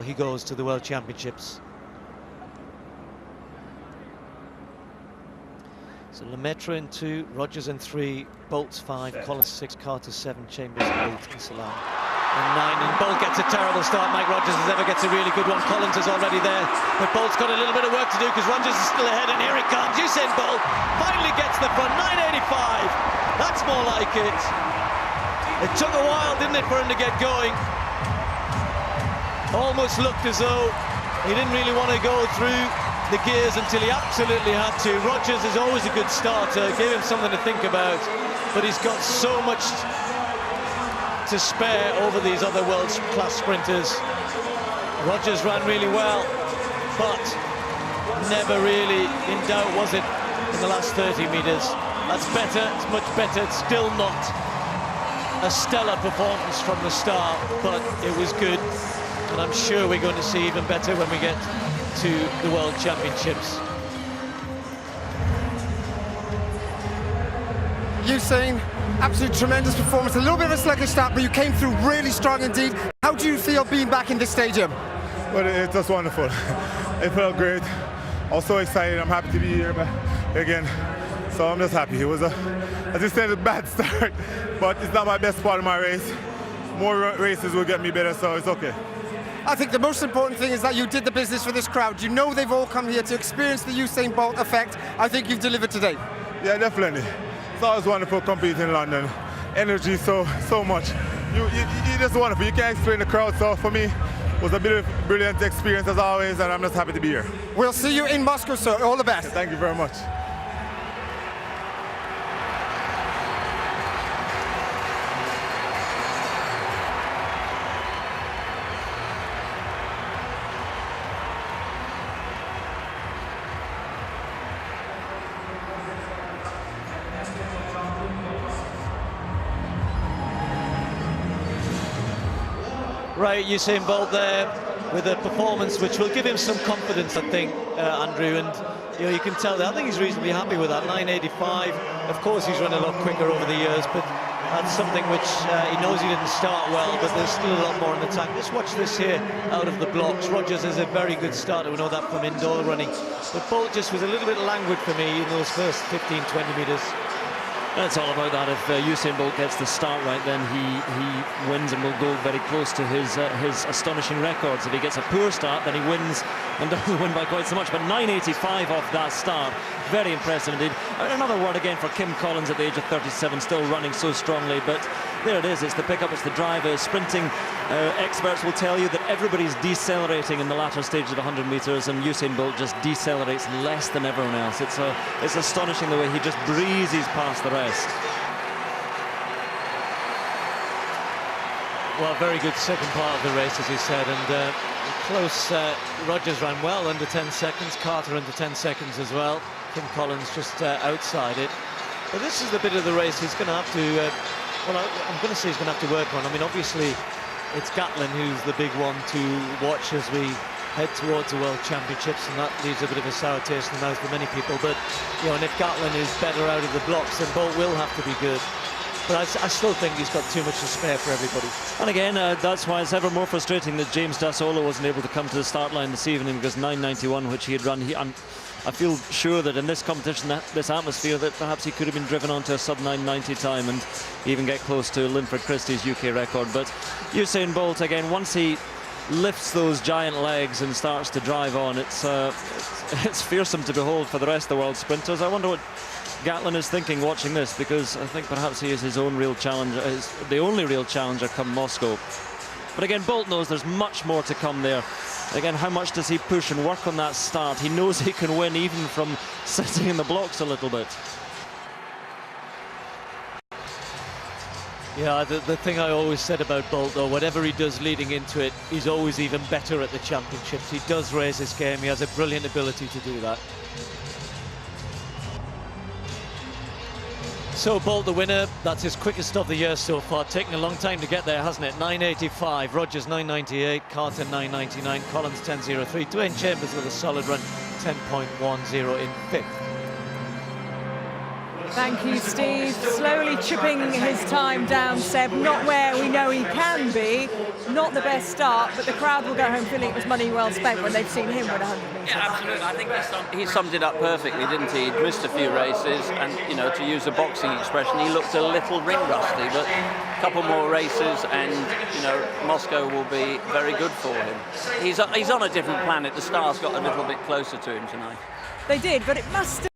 he goes to the World Championships. So Lemaitre in 2, Rogers in 3, Bolt's 5, Collins 6, Carter 7, Chambers 8, and Salam and 9. And Bolt gets a terrible start. Mike Rogers never gets a really good one. Collins is already there, but Bolt's got a little bit of work to do because Rogers is still ahead, and here he comes. Usain Bolt finally gets the front, 9:85. That's more like it. It took a while, didn't it, for him to get going? Almost looked as though he didn't really want to go through the gears until he absolutely had to. Rogers is always a good starter, gave him something to think about, but he's got so much to spare over these other world-class sprinters. Rogers ran really well, but never really in doubt, was it, in the last 30 metres. That's better, it's much better. It's still not a stellar performance from the start, but it was good, and I'm sure we're going to see even better when we get to the World Championships. Usain, absolute tremendous performance. A little bit of a sluggish start, but you came through really strong indeed. How do you feel being back in this stadium? Well, it was wonderful. It felt great. I was so excited. I'm happy to be here again. So I'm just happy. It was, as you said, a bad start, but it's not my best part of my race. More races will get me better, so it's okay. I think the most important thing is that you did the business for this crowd. You know they've all come here to experience the Usain Bolt effect. I think you've delivered today. Yeah, definitely. It's always wonderful competing in London. Energy so much. You just wonderful. You can't explain the crowd. So for me, it was a brilliant experience as always, and I'm just happy to be here. We'll see you in Moscow, sir. All the best. Thank you very much. Right, Usain Bolt there with a performance which will give him some confidence, I think, Andrew, and you can tell that I think he's reasonably happy with that 9:85. Of course, he's run a lot quicker over the years, but that's something which he knows he didn't start well, but there's still a lot more in the tank. Just watch this here out of the blocks. Rogers is a very good starter. We know that from indoor running, but Bolt just was a little bit languid for me in those first 15-20 metres. It's all about that. If Usain Bolt gets the start right, then he wins and will go very close to his astonishing records. If he gets a poor start, then he wins and doesn't win by quite so much. But 9:85 off that start, very impressive indeed. Another word again for Kim Collins at the age of 37, still running so strongly. But there it is. It's the pickup, it's the drive. Sprinting experts will tell you that everybody's decelerating in the latter stage of the 100 metres, and Usain Bolt just decelerates less than everyone else. It's astonishing the way he just breezes past the rest. Well, very good second part of the race, as you said, and close. Rogers ran well, under 10 seconds. Carter under 10 seconds as well. Kim Collins just outside it. But this is the bit of the race he's going to have to, well, I'm going to say he's going to have to work on. I mean, obviously, it's Gatlin who's the big one to watch as we head towards the World Championships, and that leaves a bit of a sour taste in the mouth for many people. But, and if Gatlin is better out of the blocks, then Bolt will have to be good. But I still think he's got too much to spare for everybody. And again, that's why it's ever more frustrating that James Dassola wasn't able to come to the start line this evening, because 9:91, which he had run, I feel sure that in this competition, this atmosphere, that perhaps he could have been driven onto a sub 9:90 time and even get close to Linford Christie's UK record. But Usain Bolt, again, once he lifts those giant legs and starts to drive on, it's fearsome to behold for the rest of the world sprinters. I wonder what Gatlin is thinking watching this, because I think perhaps he is his own real challenger, the only real challenger come Moscow. But again, Bolt knows there's much more to come there. Again, how much does he push and work on that start? He knows he can win even from sitting in the blocks a little bit. Yeah, the thing I always said about Bolt, though, whatever he does leading into it, he's always even better at the championships. He does raise his game. He has a brilliant ability to do that. So Bolt the winner, that's his quickest of the year so far. Taken a long time to get there, hasn't it? 9:85, Rogers 9:98, Carter 9:99, Collins 10:03, Dwayne Chambers with a solid run, 10.10 in fifth. Thank you, Steve. Slowly chipping his time down, Seb. Not where we know he can be. Not the best start, but the crowd will go home feeling it was money well spent when they've seen him win 100 metres. Yeah, absolutely. I think he summed it up perfectly, didn't he? He'd missed a few races, and to use a boxing expression, he looked a little ring rusty. But a couple more races, and Moscow will be very good for him. He's on a different planet. The stars got a little bit closer to him tonight. They did, but it must